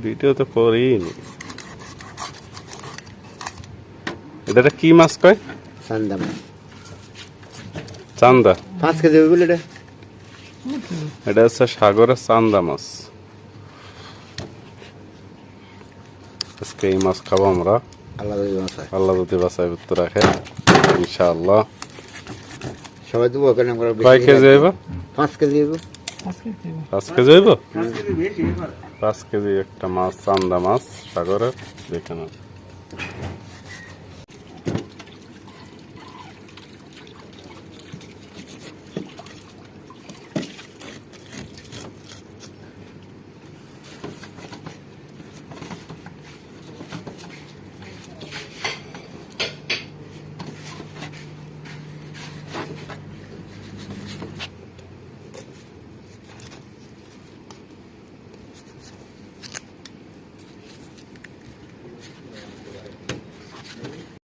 Video তো করিনি। এটা কি মাছ কয়? চান্দা মাছ। চান্দা 5 কেজি হবে বলে এটা। এটা হচ্ছে সাগরের চান্দা মাছ। আজকে এই মাছ খাবো আমরা। আল্লাহ যদি বাঁচায় করতে রাখে ইনশাআল্লাহ। সবাই দেবো কেন আমরা? কয় কেজি হইব? 5 কেজি হইব। 5 কেজি হইব? 5 কেজি একটা মাছ, চান্দা মাছ সাগরের। দেখে নাও।